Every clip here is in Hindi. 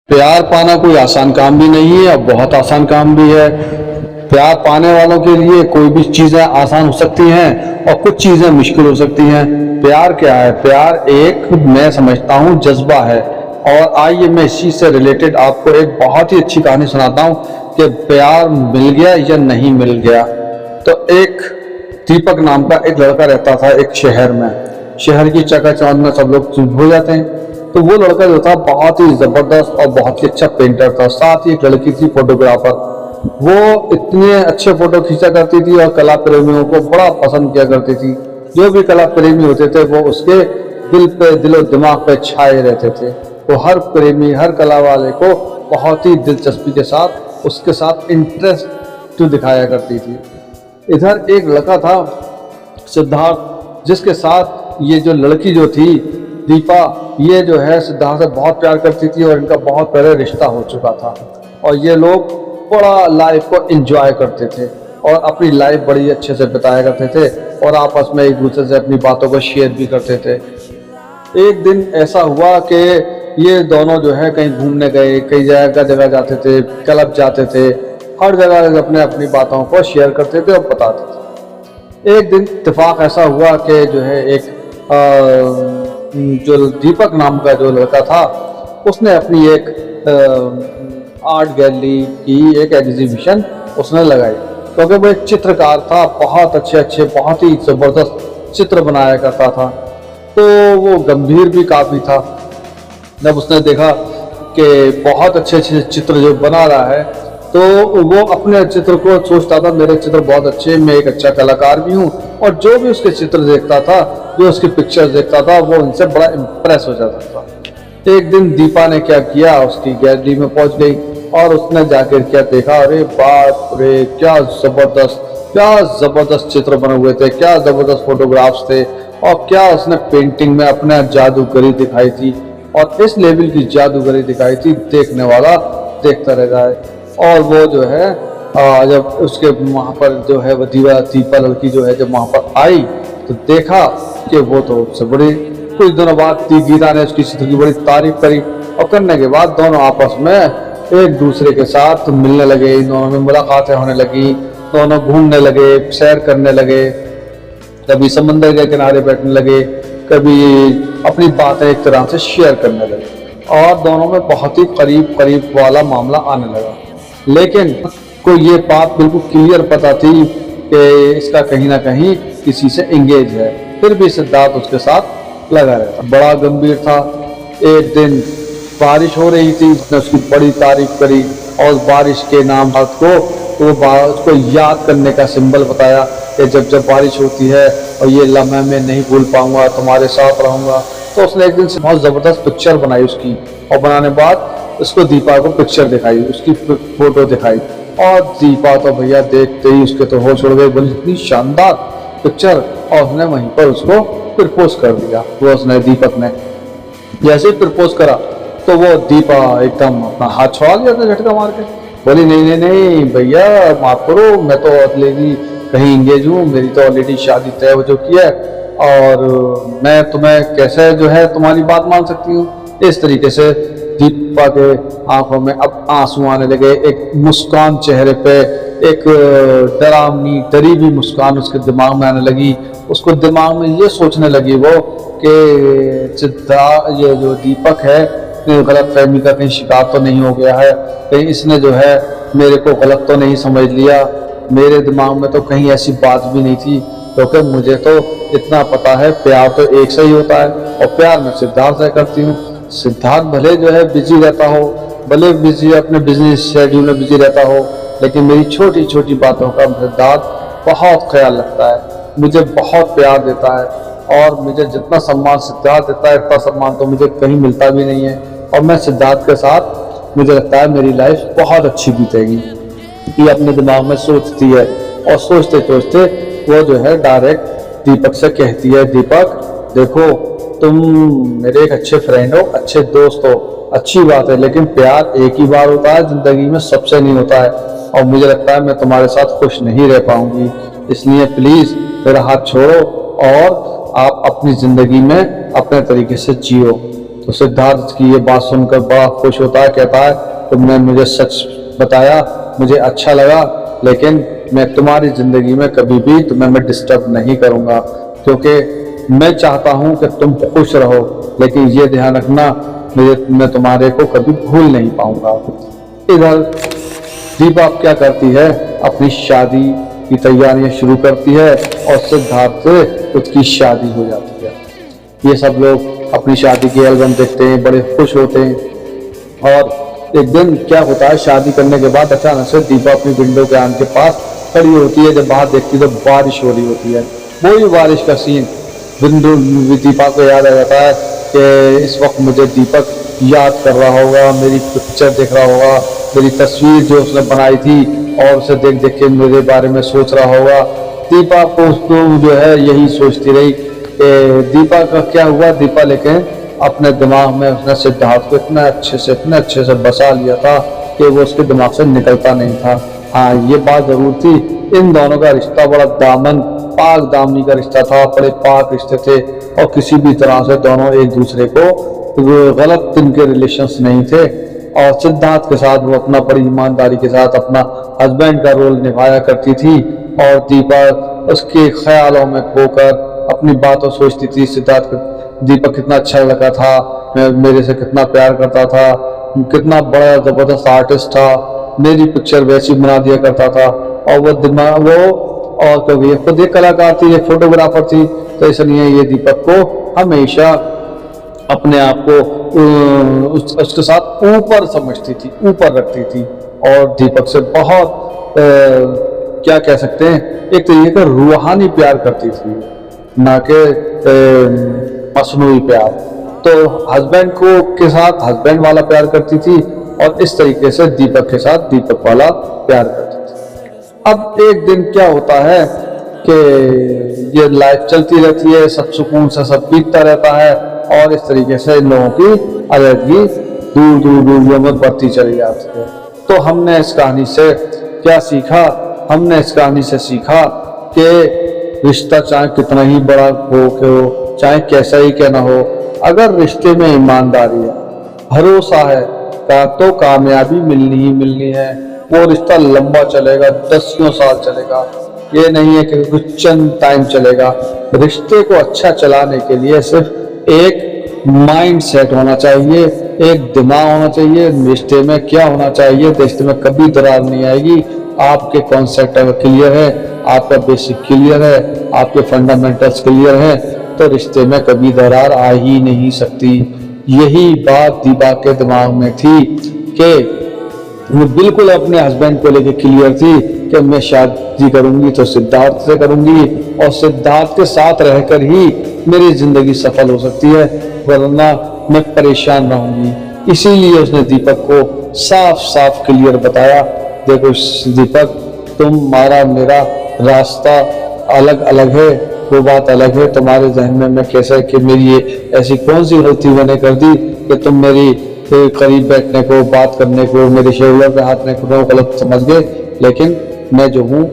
प्यार पाना कोई आसान काम भी नहीं है और बहुत आसान काम भी है। प्यार पाने वालों के लिए कोई भी चीज़ें आसान हो सकती हैं और कुछ चीज़ें मुश्किल हो सकती हैं। प्यार क्या है? प्यार एक मैं समझता हूँ जज्बा है। और आइए मैं इस चीज़ से रिलेटेड आपको एक बहुत ही अच्छी कहानी सुनाता हूँ कि प्यार मिल गया या नहीं मिल गया। तो एक दीपक नाम का एक लड़का रहता था एक शहर में। शहर की चकाचौंध में सब लोग चुप हो जाते हैं। तो वो लड़का जो था बहुत ही जबरदस्त और बहुत ही अच्छा पेंटर था। साथ ही एक लड़की थी फोटोग्राफर। वो इतने अच्छे फोटो खींचा करती थी और कला प्रेमियों को बड़ा पसंद किया करती थी। जो भी कला प्रेमी होते थे वो उसके दिल पे दिलो दिमाग पे छाए रहते थे। वो हर प्रेमी हर कला वाले को बहुत ही दिलचस्पी के साथ उसके साथ इंटरेस्ट दिखाया करती थी। इधर एक लड़का था सिद्धार्थ, जिसके साथ ये जो लड़की जो थी दीपा, ये जो है सिद्धार्थ से बहुत प्यार करती थी और इनका बहुत पहले रिश्ता हो चुका था। और ये लोग बड़ा लाइफ को एंजॉय करते थे और अपनी लाइफ बड़ी अच्छे से बिताया करते थे और आपस में एक दूसरे से अपनी बातों को शेयर भी करते थे। एक दिन ऐसा हुआ कि ये दोनों जो है कहीं घूमने गए, कई जगह जगह जाते थे, क्लब जाते थे, हर जगह अपने अपनी बातों को शेयर करते थे और बताते थे। एक दिन इत्तेफाक ऐसा हुआ कि जो है एक जो दीपक नाम का जो लड़का था उसने अपनी एक आर्ट गैलरी की एक एग्जीबिशन उसने लगाई, क्योंकि वो एक चित्रकार था। बहुत अच्छे बहुत ही ज़बरदस्त चित्र बनाया करता था। तो वो गंभीर भी काफ़ी था। जब उसने देखा कि बहुत अच्छे चित्र जो बना रहा है तो वो अपने चित्र को सोचता था मेरे चित्र बहुत अच्छे, मैं एक अच्छा कलाकार भी हूँ। और जो भी उसके चित्र देखता था, जो उसकी पिक्चर्स देखता था, वो उनसे बड़ा इम्प्रेस हो जाता था। एक दिन दीपा ने क्या किया, उसकी गैलरी में पहुंच गई और उसने जाकर क्या देखा, अरे बाप रे क्या ज़बरदस्त चित्र बने हुए थे, क्या ज़बरदस्त फोटोग्राफ्स थे और क्या उसने पेंटिंग में अपना जादूगरी दिखाई थी। और इस लेवल की जादूगरी दिखाई थी देखने वाला देखता रह जाए। और वो जो है जब उसके वहाँ पर जो है वो दीपा लड़की जो है जब वहाँ पर आई तो देखा कि वो तो उससे बड़ी। कुछ दिनों बाद गीता ने उसकी चित्र की बड़ी तारीफ करी और करने के बाद दोनों आपस में एक दूसरे के साथ मिलने लगे, दोनों में मुलाकातें होने लगी, दोनों घूमने लगे, सैर करने लगे, कभी समंदर के किनारे बैठने लगे, कभी अपनी बातें एक तरह से शेयर करने लगे और दोनों में बहुत ही करीब वाला मामला आने लगा। लेकिन को ये बात बिल्कुल क्लियर पता थी कि इसका कहीं ना कहीं किसी से एंगेज है, फिर भी सिद्धार्थ उसके साथ लगा रहता, बड़ा गंभीर था। एक दिन बारिश हो रही थी, उसने उसकी बड़ी तारीफ करी और बारिश के नाम को तो उसको याद करने का सिंबल बताया कि जब बारिश होती है और ये लम्हे मैं नहीं भूल पाऊंगा, तुम्हारे साथ रहूंगा। तो उसने एक दिन से बहुत ज़बरदस्त पिक्चर बनाई उसकी, और बनाने बाद उसको दीपा को पिक्चर दिखाई, उसकी फोटो दिखाई और दीपा तो भैया देखते ही उसके तो होश उड़ गए, बोली इतनी शानदार पिक्चर। और उसने वहीं पर उसको प्रपोज कर दिया। वो उसने दीपक ने जैसे ही प्रपोज करा तो वो दीपा एकदम अपना हाथ छोड़ा दिया था झटका मार के, बोली नहीं भैया माफ करो, मैं तो ऑलरेडी कहीं इंगेज हूँ, मेरी तो ऑलरेडी शादी तय हो चुकी है और मैं तुम्हें कैसे जो है तुम्हारी बात मान सकती हूँ। इस तरीके से दीपा के आंखों में अब आंसू आने लगे, एक मुस्कान चेहरे पे, एक डरावनी डरी हुई मुस्कान उसके दिमाग में आने लगी। उसको दिमाग में ये सोचने लगी वो कि ये जो दीपक है गलत फहमी का कहीं शिकार तो नहीं हो गया है, कहीं इसने जो है मेरे को गलत तो नहीं समझ लिया, मेरे दिमाग में तो कहीं ऐसी बात भी नहीं थी, क्योंकि मुझे तो इतना पता है प्यार तो एक से ही होता है और प्यार मैं सिद्धार्थ से करती हूँ। सिद्धार्थ भले जो है बिजी रहता हो, भले बिजी अपने बिजनेस शेड्यूल में बिजी रहता हो, लेकिन मेरी छोटी छोटी बातों का सिद्धार्थ बहुत ख्याल रखता है, मुझे बहुत प्यार देता है और मुझे जितना सम्मान सिद्धार्थ देता है इतना सम्मान तो मुझे कहीं मिलता भी नहीं है। और मैं सिद्धार्थ के साथ मुझे लगता है मेरी लाइफ बहुत अच्छी बीतेगी। ये अपने दिमाग में सोचती है और सोचते सोचते वो जो है डायरेक्ट दीपक से कहती है, दीपक देखो तुम मेरे एक अच्छे फ्रेंड हो, अच्छे दोस्त हो, अच्छी बात है, लेकिन प्यार एक ही बार होता है जिंदगी में, सबसे नहीं होता है और मुझे लगता है मैं तुम्हारे साथ खुश नहीं रह पाऊंगी, इसलिए प्लीज मेरा हाथ छोड़ो और आप अपनी जिंदगी में अपने तरीके से जियो। तो सिद्धार्थ की ये बात सुनकर बड़ा खुश होता है, कहता है तुमने मुझे सच बताया, मुझे अच्छा लगा, लेकिन मैं तुम्हारी जिंदगी में कभी भी तुम्हें मैं डिस्टर्ब नहीं करूंगा, क्योंकि मैं चाहता हूं कि तुम खुश रहो, लेकिन ये ध्यान रखना मैं तुम्हारे को कभी भूल नहीं पाऊंगा। इधर दीपा क्या करती है, अपनी शादी की तैयारियां शुरू करती है और सिद्धार्थ से उसकी शादी हो जाती है। ये सब लोग अपनी शादी के एल्बम देखते हैं, बड़े खुश होते हैं। और एक दिन क्या होता है, शादी करने के बाद अचानक से दीपा अपनी विंडो के आम के पास खड़ी होती है। जब बाहर देखती है तो बारिश हो रही होती है। वही बारिश का सीन बिंदु दीपा को याद आ जाता है कि इस वक्त मुझे दीपक याद कर रहा होगा, मेरी पिक्चर देख रहा होगा, मेरी तस्वीर जो उसने बनाई थी और उसे देख देख के मेरे बारे में सोच रहा होगा। दीपा को उसको जो है यही सोचती रही। दीपा का क्या हुआ, दीपा लेकिन अपने दिमाग में उसने सिद्धार्थ को इतने अच्छे से बसा लिया था कि वो उसके दिमाग से निकलता नहीं था। हाँ, ये बात जरूर थी, इन दोनों का रिश्ता बड़ा पाक दामनी का रिश्ता था, बड़े पाक रिश्ते थे और किसी भी तरह से दोनों एक दूसरे को गलत इनके रिलेशंस नहीं थे। और सिद्धार्थ के साथ वो अपना बड़ी ईमानदारी के साथ अपना हस्बैंड का रोल निभाया करती थी और दीपा उसके ख्यालों में खोकर अपनी बातों सोचती थी। सिद्धार्थ दीपक कितना अच्छा लगा था, मेरे से कितना प्यार करता था, कितना बड़ा जबरदस्त आर्टिस्ट था, मेरी पिक्चर वैसी बना दिया करता था। और वो क्योंकि खुद एक कलाकार थी, एक फोटोग्राफर थी, तो इसलिए ये दीपक को हमेशा अपने आप को उसके साथ ऊपर समझती थी, ऊपर रखती थी और दीपक से बहुत क्या कह सकते हैं, एक तरीके का रूहानी प्यार करती थी, ना कि मसनूई प्यार। तो हस्बैंड को के साथ हस्बैंड वाला प्यार करती थी और इस तरीके से दीपक के साथ दीपक वाला प्यार करती थी। अब एक दिन क्या होता है कि ये लाइफ चलती रहती है, सब सुकून से सब बीतता रहता है और इस तरीके से इन लोगों की अलग दूर दूरियों में बढ़ती चली जाती है। तो हमने इस कहानी से क्या सीखा, हमने इस कहानी से सीखा कि रिश्ता चाहे कितना ही बड़ा हो, चाहे कैसा ही क्या ना हो, अगर रिश्ते में ईमानदारी है, भरोसा है, तो कामयाबी मिलनी ही मिलनी है। वो रिश्ता लंबा चलेगा, 10 साल चलेगा, ये नहीं है कि कुछ चंद टाइम चलेगा। रिश्ते को अच्छा चलाने के लिए सिर्फ एक माइंड सेट होना चाहिए, एक दिमाग होना चाहिए। रिश्ते में क्या होना चाहिए, रिश्ते में कभी दरार नहीं आएगी। आपके कॉन्सेप्ट अगर क्लियर है, आपका बेसिक क्लियर है, आपके फंडामेंटल्स क्लियर है, तो रिश्ते में कभी दरार आ ही नहीं सकती। यही बात दीपा के दिमाग में थी कि वो बिल्कुल अपने हस्बैंड को लेके क्लियर थी कि मैं शादी करूंगी तो सिद्धार्थ से करूंगी और सिद्धार्थ के साथ रहकर ही मेरी जिंदगी सफल हो सकती है, वरना मैं परेशान रहूंगी। इसीलिए उसने दीपक को साफ साफ क्लियर बताया, देखो दीपक, तुम्हारा मेरा रास्ता अलग अलग है, वो बात अलग है। तुम्हारे जहन में मैं कैसे कि मेरी ये ऐसी कौन सी गलती मैंने कर दी कि तुम मेरी करीब बैठने को, बात करने को, मेरे शोल्डर पे हाथ रखने को गलत समझ गए। लेकिन मैं जो हूँ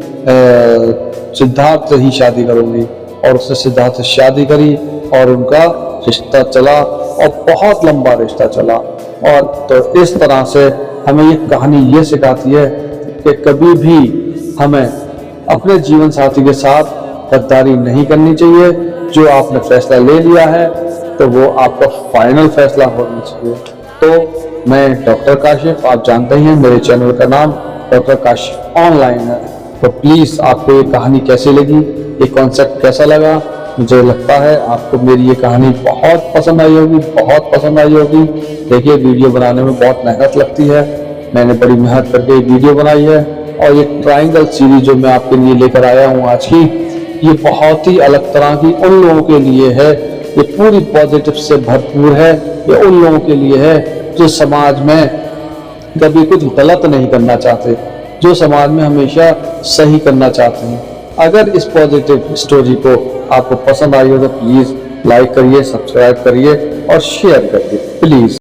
सिद्धार्थ से ही शादी करूंगी। और उसने सिद्धार्थ से शादी करी और उनका रिश्ता चला और बहुत लंबा रिश्ता चला। और तो इस तरह से हमें ये कहानी ये सिखाती है कि कभी भी हमें अपने जीवन साथी के साथ गद्दारी नहीं करनी चाहिए। जो आपने फैसला ले लिया है तो वो आपका फाइनल फैसला होना चाहिए। तो मैं डॉक्टर काशिफ, आप जानते हैं मेरे चैनल का नाम डॉक्टर काशिफ ऑनलाइन है। तो प्लीज़ आपको ये कहानी कैसी लगी, ये कॉन्सेप्ट कैसा लगा, मुझे लगता है आपको मेरी ये कहानी बहुत पसंद आई होगी, बहुत पसंद आई होगी। देखिए, वीडियो बनाने में बहुत मेहनत लगती है, मैंने बड़ी मेहनत करके वीडियो बनाई है। और ये ट्रायंगल सीरीज जो मैं आपके लिए लेकर आया हूँ आज की, ये बहुत ही अलग तरह की उन लोगों के लिए है, ये पूरी पॉजिटिव से भरपूर है। ये उन लोगों के लिए है जो समाज में कभी कुछ गलत नहीं करना चाहते, जो समाज में हमेशा सही करना चाहते हैं। अगर इस पॉजिटिव स्टोरी को आपको पसंद आई हो तो प्लीज़ लाइक करिए, सब्सक्राइब करिए और शेयर करिए प्लीज़।